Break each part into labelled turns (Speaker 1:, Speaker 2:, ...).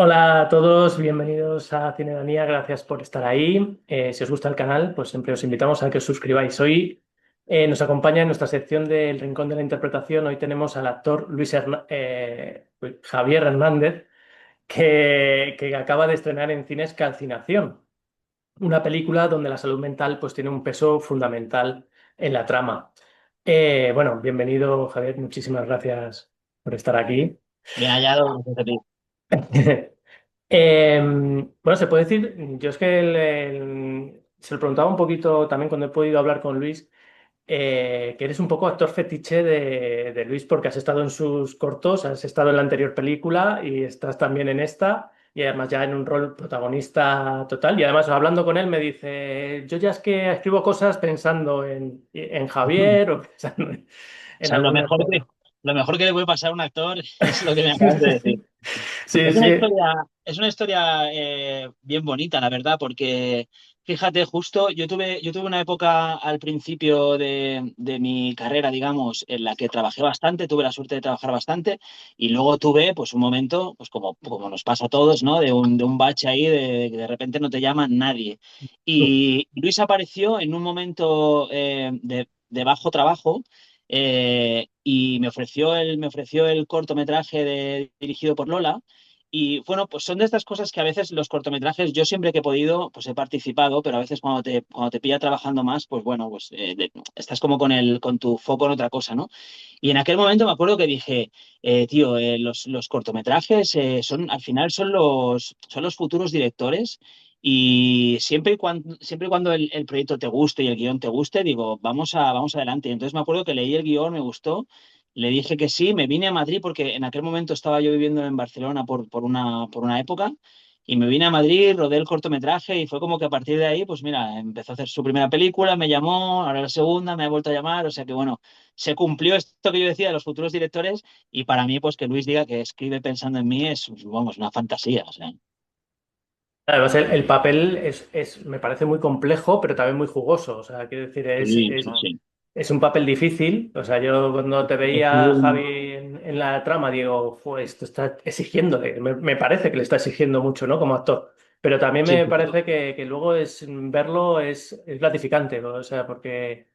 Speaker 1: Hola a todos, bienvenidos a Cinemanía, gracias por estar ahí. Si os gusta el canal, pues siempre os invitamos a que os suscribáis. Hoy nos acompaña en nuestra sección del Rincón de la Interpretación. Hoy tenemos al actor Javier Hernández, que acaba de estrenar en cines Calcinación, una película donde la salud mental pues, tiene un peso fundamental en la trama. Bueno, bienvenido Javier, muchísimas gracias por estar aquí.
Speaker 2: Bien hallado, gracias a ti.
Speaker 1: Bueno, se puede decir, yo es que se lo preguntaba un poquito también cuando he podido hablar con Luis, que eres un poco actor fetiche de Luis porque has estado en sus cortos, has estado en la anterior película y estás también en esta y además ya en un rol protagonista total y además hablando con él me dice, yo ya es que escribo cosas pensando en Javier o pensando
Speaker 2: O
Speaker 1: en
Speaker 2: sea,
Speaker 1: algún actor.
Speaker 2: lo mejor que le puede pasar a un actor es lo que me acabas de decir.
Speaker 1: Sí,
Speaker 2: Es una
Speaker 1: sí.
Speaker 2: historia, es una historia bien bonita, la verdad, porque fíjate, justo yo tuve una época al principio de mi carrera, digamos, en la que trabajé bastante, tuve la suerte de trabajar bastante, y luego tuve pues un momento, pues como nos pasa a todos, ¿no? De un bache ahí, de que de repente no te llama nadie. Y Luis apareció en un momento de bajo trabajo. Y me ofreció el cortometraje dirigido por Lola, y bueno, pues son de estas cosas que a veces los cortometrajes, yo siempre que he podido, pues he participado, pero a veces cuando te pilla trabajando más, pues bueno, pues estás como con tu foco en otra cosa, ¿no? Y en aquel momento me acuerdo que dije, tío, los cortometrajes al final son los futuros directores. Y siempre y cuando el proyecto te guste y el guión te guste, digo, vamos adelante. Y entonces me acuerdo que leí el guión, me gustó. Le dije que sí, me vine a Madrid porque en aquel momento estaba yo viviendo en Barcelona por una época, y me vine a Madrid, rodé el cortometraje y fue como que a partir de ahí, pues mira, empezó a hacer su primera película, me llamó, ahora la segunda, me ha vuelto a llamar, o sea que bueno, se cumplió esto que yo decía de los futuros directores, y para mí, pues que Luis diga que escribe pensando en mí es, vamos, una fantasía, o sea.
Speaker 1: Además, el papel me parece muy complejo, pero también muy jugoso. O sea, quiero decir,
Speaker 2: Sí, sí, sí.
Speaker 1: es un papel difícil. O sea, yo cuando te
Speaker 2: Es
Speaker 1: veía,
Speaker 2: un-
Speaker 1: Javi, en la trama, digo, pues esto está exigiéndole. Me parece que le está exigiendo mucho, ¿no? Como actor. Pero también
Speaker 2: Sí,
Speaker 1: me parece que luego verlo es gratificante, ¿no? O sea, porque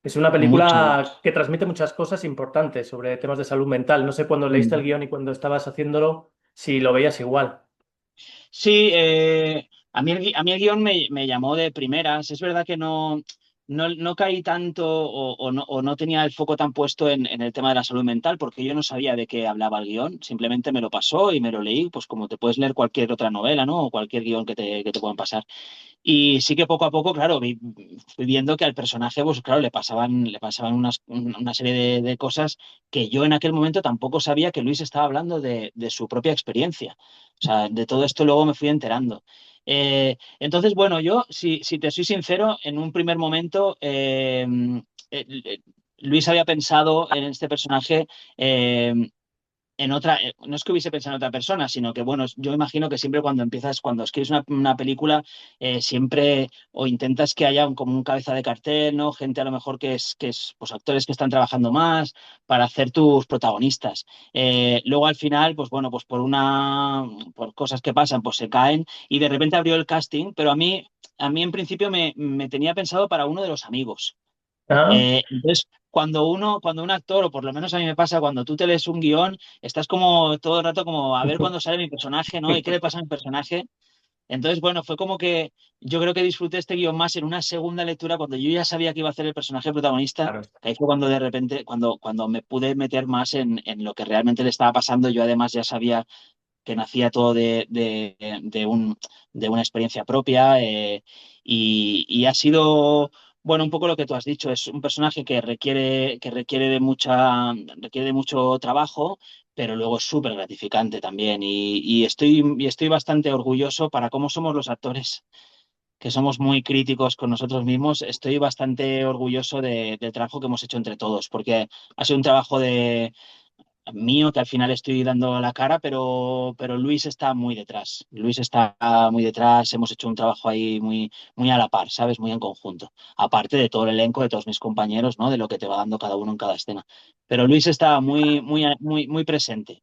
Speaker 1: es una
Speaker 2: mucho.
Speaker 1: película que transmite muchas cosas importantes sobre temas de salud mental. No sé cuando leíste el guión y cuando estabas haciéndolo, si lo veías igual.
Speaker 2: Sí, a mí el guión me llamó de primeras. Es verdad que no caí tanto o no tenía el foco tan puesto en el tema de la salud mental, porque yo no sabía de qué hablaba el guión. Simplemente me lo pasó y me lo leí, pues como te puedes leer cualquier otra novela, ¿no? O cualquier guión que te puedan pasar. Y sí que poco a poco, claro, fui viendo que al personaje, pues claro, le pasaban una serie de cosas que yo en aquel momento tampoco sabía que Luis estaba hablando de su propia experiencia. O sea, de todo esto luego me fui enterando. Entonces, bueno, yo, si te soy sincero, en un primer momento, eh, Luis había pensado en este personaje, eh, no es que hubiese pensado en otra persona, sino que, bueno, yo imagino que siempre cuando escribes una película, siempre o intentas que haya como un cabeza de cartel, ¿no? Gente a lo mejor que es, pues actores que están trabajando más para hacer tus protagonistas. Luego al final, pues bueno, pues por cosas que pasan, pues se caen y de repente abrió el casting, pero a mí en principio me tenía pensado para uno de los amigos.
Speaker 1: ¿Ah?
Speaker 2: Entonces, cuando un actor, o por lo menos a mí me pasa, cuando tú te lees un guión, estás como todo el rato como a ver cuándo sale mi personaje, ¿no? ¿Y qué le pasa a mi personaje? Entonces, bueno, fue como que yo creo que disfruté este guión más en una segunda lectura cuando yo ya sabía que iba a ser el personaje protagonista,
Speaker 1: Claro.
Speaker 2: que ahí fue cuando de repente, cuando me pude meter más en lo que realmente le estaba pasando. Yo además ya sabía que nacía todo de una experiencia propia, y ha sido, bueno, un poco lo que tú has dicho. Es un personaje que requiere de mucho trabajo, pero luego es súper gratificante también, y estoy bastante orgulloso para cómo somos los actores, que somos muy críticos con nosotros mismos. Estoy bastante orgulloso del trabajo que hemos hecho entre todos, porque ha sido un trabajo mío, que al final estoy dando la cara, pero Luis está muy detrás. Luis está muy detrás. Hemos hecho un trabajo ahí muy, muy a la par, ¿sabes? Muy en conjunto. Aparte de todo el elenco, de todos mis compañeros, ¿no? De lo que te va dando cada uno en cada escena. Pero Luis está muy, muy, muy, muy presente.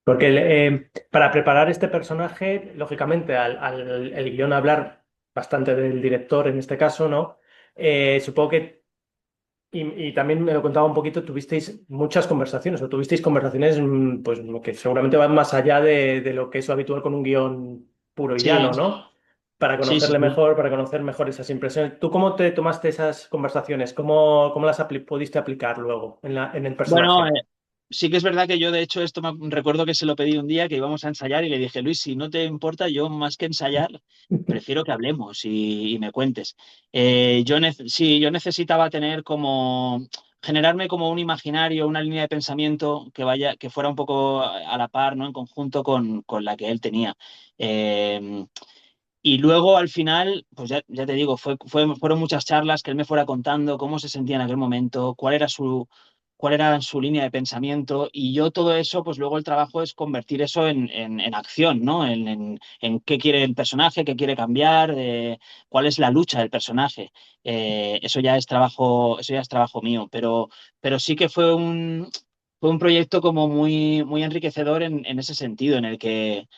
Speaker 1: Porque para preparar este personaje, lógicamente, el guión hablar bastante del director en este caso, ¿no? Supongo que, y también me lo contaba un poquito, tuvisteis muchas conversaciones, o tuvisteis conversaciones pues, que seguramente van más allá de lo que es habitual con un guión puro y
Speaker 2: Sí,
Speaker 1: llano, ¿no? Para
Speaker 2: sí, sí,
Speaker 1: conocerle
Speaker 2: sí.
Speaker 1: mejor, para conocer mejor esas impresiones. ¿Tú cómo te tomaste esas conversaciones? ¿Cómo las pudiste aplicar luego en el
Speaker 2: Bueno,
Speaker 1: personaje?
Speaker 2: sí que es verdad que yo, de hecho, esto recuerdo que se lo pedí un día que íbamos a ensayar y le dije, Luis, si no te importa, yo más que ensayar, prefiero que hablemos y me cuentes. Sí, yo necesitaba tener como, generarme como un imaginario, una línea de pensamiento que vaya, que fuera un poco a la par, ¿no? En conjunto con la que él tenía. Eh, y luego al final, pues ya te digo, fueron muchas charlas que él me fuera contando cómo se sentía en aquel momento, cuál era su línea de pensamiento. Y yo todo eso, pues luego el trabajo es convertir eso en acción, ¿no? En qué quiere el personaje, qué quiere cambiar, cuál es la lucha del personaje. Eso ya es trabajo mío, pero sí que fue un proyecto como muy, muy enriquecedor en ese sentido, en el que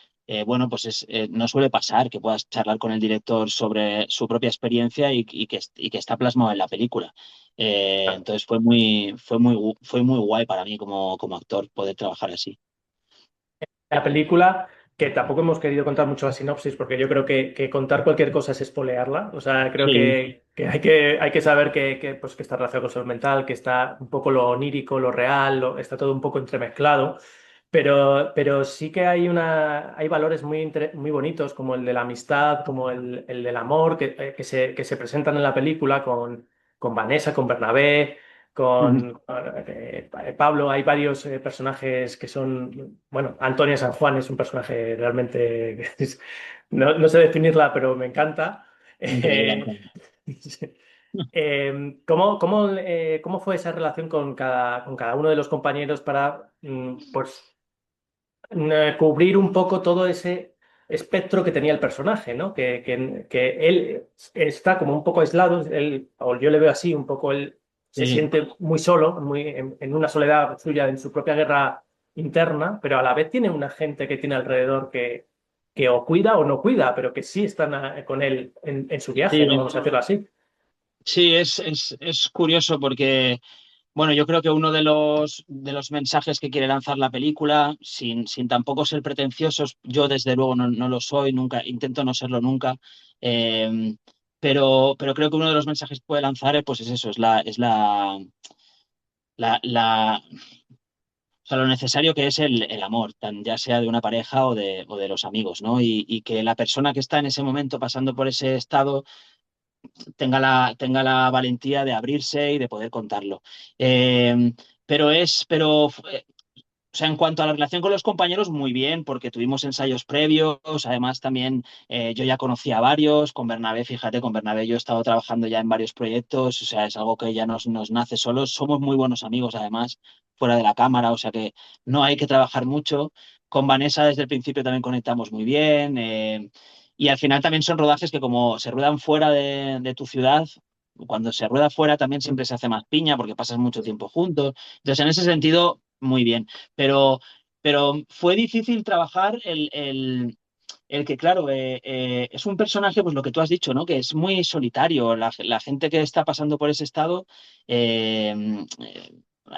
Speaker 2: bueno, pues no suele pasar que puedas charlar con el director sobre su propia experiencia y que está plasmado en la película. Entonces fue muy guay para mí como actor poder trabajar así.
Speaker 1: La película, que tampoco hemos querido contar mucho la sinopsis, porque yo creo que contar cualquier cosa es espolearla. O sea, creo
Speaker 2: Sí,
Speaker 1: que hay que saber pues, que está relacionado con salud mental, que está un poco lo onírico, lo real, está todo un poco entremezclado. Pero sí que hay valores muy bonitos, como el de la amistad, como el del amor, que se presentan en la película con Vanessa, con Bernabé,
Speaker 2: ujú,
Speaker 1: Pablo. Hay varios personajes que son, bueno, Antonia San Juan es un personaje realmente, no sé definirla, pero me encanta.
Speaker 2: increíble,
Speaker 1: Eh,
Speaker 2: Antonio.
Speaker 1: ¿Cómo fue esa relación con cada uno de los compañeros para, pues, cubrir un poco todo ese espectro que tenía el personaje, ¿no? Que él está como un poco aislado, o yo le veo así, un poco él se
Speaker 2: Sí,
Speaker 1: siente muy solo, muy en una soledad suya, en su propia guerra interna, pero a la vez tiene una gente que tiene alrededor que o cuida o no cuida, pero que sí están con él en su viaje, ¿no?
Speaker 2: sí,
Speaker 1: Vamos a decirlo así.
Speaker 2: sí, es curioso porque bueno, yo creo que uno de los mensajes que quiere lanzar la película, sin tampoco ser pretenciosos, yo desde luego no lo soy, nunca, intento no serlo nunca, eh, pero creo que uno de los mensajes que puede lanzar pues es eso, o sea, lo necesario que es el amor, ya sea de una pareja o de los amigos, ¿no? Y que la persona que está en ese momento pasando por ese estado tenga la valentía de abrirse y de poder contarlo. Eh, o sea, en cuanto a la relación con los compañeros, muy bien, porque tuvimos ensayos previos, además también yo ya conocía a varios, con Bernabé, fíjate, con Bernabé yo he estado trabajando ya en varios proyectos, o sea, es algo que ya nos nace solos, somos muy buenos amigos además, fuera de la cámara, o sea que no hay que trabajar mucho. Con Vanessa desde el principio también conectamos muy bien, y al final también son rodajes que como se ruedan fuera de tu ciudad, cuando se rueda fuera también siempre se hace más piña porque pasas mucho tiempo juntos. Entonces, en ese sentido, muy bien. Pero, pero fue difícil trabajar el que, claro, es un personaje, pues lo que tú has dicho, ¿no? Que es muy solitario. La gente que está pasando por ese estado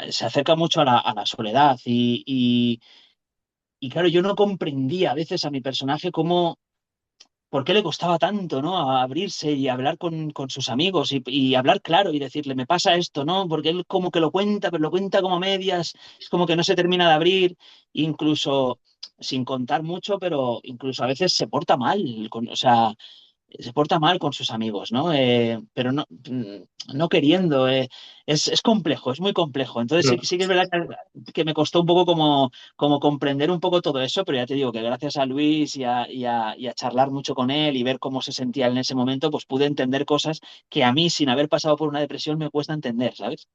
Speaker 2: se acerca mucho a la soledad. Y claro, yo no comprendía a veces a mi personaje cómo ¿por qué le costaba tanto, ¿no? A abrirse y hablar con sus amigos y hablar claro y decirle, me pasa esto, ¿no? Porque él como que lo cuenta, pero lo cuenta como a medias, es como que no se termina de abrir, incluso sin contar mucho, pero incluso a veces se porta mal, o sea, se porta mal con sus amigos, ¿no? Pero no, no queriendo. Es complejo, es muy complejo. Entonces
Speaker 1: Mm.
Speaker 2: sí que es verdad que me costó un poco como comprender un poco todo eso, pero ya te digo que gracias a Luis y a charlar mucho con él y ver cómo se sentía él en ese momento, pues pude entender cosas que a mí, sin haber pasado por una depresión, me cuesta entender, ¿sabes?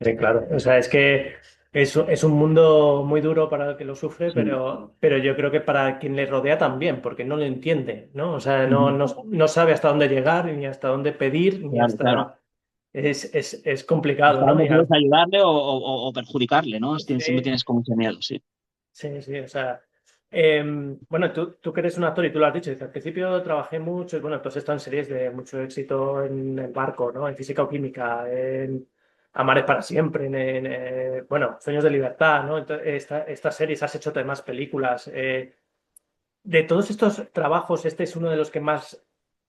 Speaker 1: Sí, claro. O sea, es que es un mundo muy duro para el que lo sufre,
Speaker 2: Sí.
Speaker 1: pero yo creo que para quien le rodea también, porque no lo entiende, ¿no? O sea,
Speaker 2: Ujú.
Speaker 1: no sabe hasta dónde llegar, ni hasta dónde pedir, ni
Speaker 2: Claro, claro.
Speaker 1: hasta... Es complicado,
Speaker 2: Hasta
Speaker 1: ¿no?
Speaker 2: dónde puedes ayudarle o perjudicarle, ¿no? Siempre
Speaker 1: Sí.
Speaker 2: tienes como ese miedo, sí.
Speaker 1: Sí, sí, o sea, bueno, tú que eres un actor y tú lo has dicho, dices, al principio trabajé mucho y bueno, tú has estado en series de mucho éxito en el barco, ¿no? En física o química, en Amares para siempre, bueno, Sueños de libertad, ¿no? Estas series, has hecho además películas. De todos estos trabajos, este es uno de los que más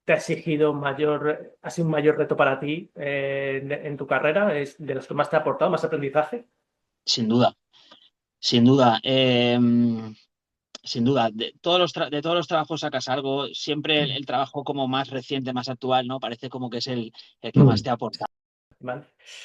Speaker 1: te ha exigido mayor, ha sido un mayor reto para ti en tu carrera, es de los que más te ha aportado, más aprendizaje.
Speaker 2: Sin duda, sin duda. Sin duda, de todos los trabajos sacas algo, siempre el trabajo como más reciente, más actual, ¿no? Parece como que es el que más
Speaker 1: Mm.
Speaker 2: te aporta.
Speaker 1: ¿Vale?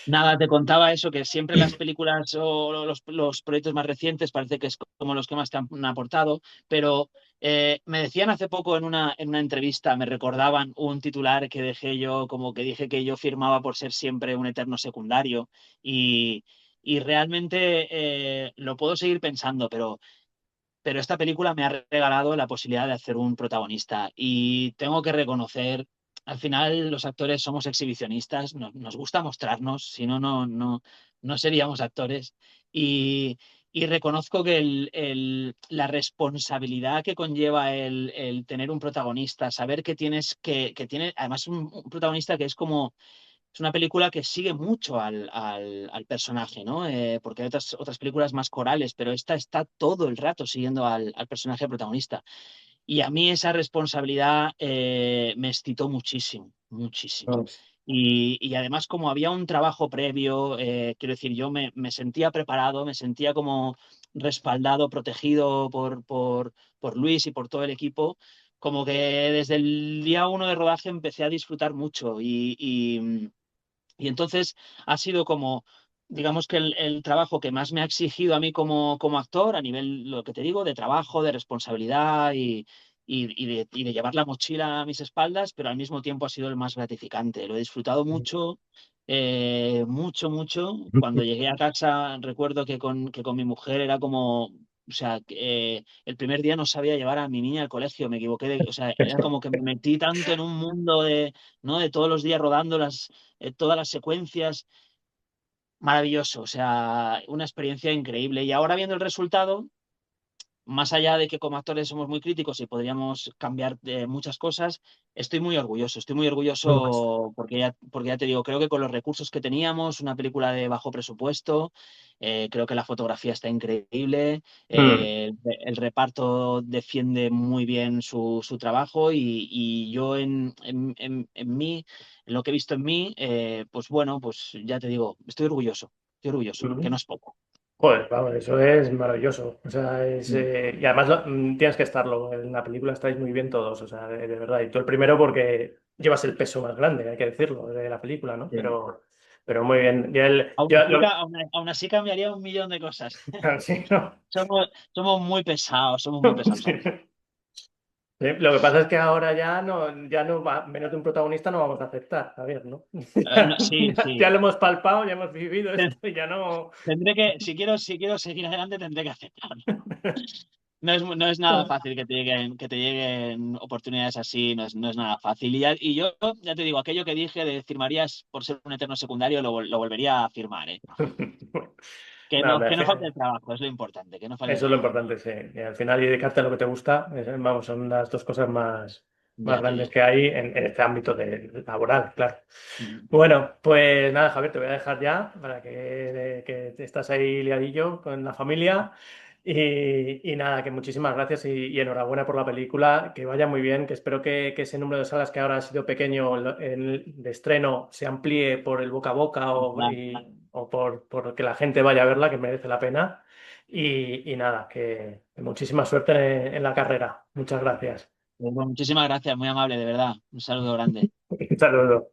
Speaker 2: Nada, te contaba eso, que siempre las películas o los proyectos más recientes parece que es como los que más te han aportado, pero me decían hace poco en una entrevista, me recordaban un titular que dejé yo, como que dije que yo firmaba por ser siempre un eterno secundario y, y realmente lo puedo seguir pensando, pero esta película me ha regalado la posibilidad de hacer un protagonista y tengo que reconocer, al final los actores somos exhibicionistas, nos gusta mostrarnos, si no, no seríamos actores y, y reconozco que la responsabilidad que conlleva el tener un protagonista, saber que tienes que tiene además un protagonista que es como es una película que sigue mucho al personaje, ¿no? Porque hay otras películas más corales, pero esta está todo el rato siguiendo al personaje protagonista. Y a mí esa responsabilidad me excitó muchísimo, muchísimo.
Speaker 1: Mm.
Speaker 2: Y además, como había un trabajo previo, quiero decir, yo me sentía preparado, me sentía como respaldado, protegido por Luis y por todo el equipo, como que desde el día uno de rodaje empecé a disfrutar mucho y entonces ha sido como, digamos que el trabajo que más me ha exigido a mí como actor, a nivel, lo que te digo, de trabajo, de responsabilidad y de llevar la mochila a mis espaldas, pero al mismo tiempo ha sido el más gratificante. Lo he disfrutado mucho, mucho, mucho. Cuando llegué a casa, recuerdo que con mi mujer era como... O sea, el primer día no sabía llevar a mi niña al colegio, me equivoqué o sea, era como que me metí tanto en un mundo de, ¿no? De todos los días rodando todas las secuencias, maravilloso, o sea, una experiencia increíble. Y ahora viendo el resultado, más allá de que como actores somos muy críticos y podríamos cambiar muchas cosas, estoy muy orgulloso porque ya te digo, creo que con los recursos que teníamos, una película de bajo presupuesto, creo que la fotografía está increíble,
Speaker 1: Mm.
Speaker 2: el reparto defiende muy bien su trabajo y yo en mí, en lo que he visto en mí, pues bueno, pues ya te digo, estoy orgulloso, que
Speaker 1: Mm.
Speaker 2: no es poco.
Speaker 1: Joder, vamos, eso es maravilloso. O sea,
Speaker 2: Mm.
Speaker 1: y además tienes que estarlo. En la película estáis muy bien todos, o sea, de verdad. Y tú el primero porque llevas el peso más grande, hay que decirlo, de la película, ¿no?
Speaker 2: Sí.
Speaker 1: Pero muy bien.
Speaker 2: Aún así, aún así cambiaría un millón de cosas.
Speaker 1: sí, ¿no?
Speaker 2: Somos muy pesados, somos muy pesados.
Speaker 1: Sí. Sí, lo que pasa es que ahora ya no va, menos de un protagonista no vamos a aceptar, Javier, ¿no?
Speaker 2: Sí,
Speaker 1: Ya
Speaker 2: sí.
Speaker 1: lo hemos palpado, ya hemos vivido esto y ya no.
Speaker 2: Tendré que, si quiero seguir adelante, tendré que aceptarlo. No es nada fácil que te lleguen oportunidades así, no es nada fácil. Y yo, ya te digo, aquello que dije de firmarías por ser un eterno secundario, lo volvería a firmar, ¿eh?
Speaker 1: Nada,
Speaker 2: Que no falte el trabajo, es lo importante, que no falte el
Speaker 1: eso es lo
Speaker 2: trabajo.
Speaker 1: importante, sí. Y al final, y dedicarte a lo que te gusta, vamos, son las dos cosas más
Speaker 2: Ya te
Speaker 1: grandes
Speaker 2: digo.
Speaker 1: que hay en este ámbito laboral, claro. Bueno, pues nada, Javier, te voy a dejar ya para que te estás ahí liadillo con la familia. Y nada, que muchísimas gracias y enhorabuena por la película, que vaya muy bien, que espero que ese número de salas que ahora ha sido pequeño de estreno se amplíe por el boca a boca o por que la gente vaya a verla, que merece la pena. Y nada, que muchísima suerte en la carrera. Muchas gracias.
Speaker 2: Pues bueno, muchísimas gracias, muy amable, de verdad. Un saludo grande.
Speaker 1: Un saludo.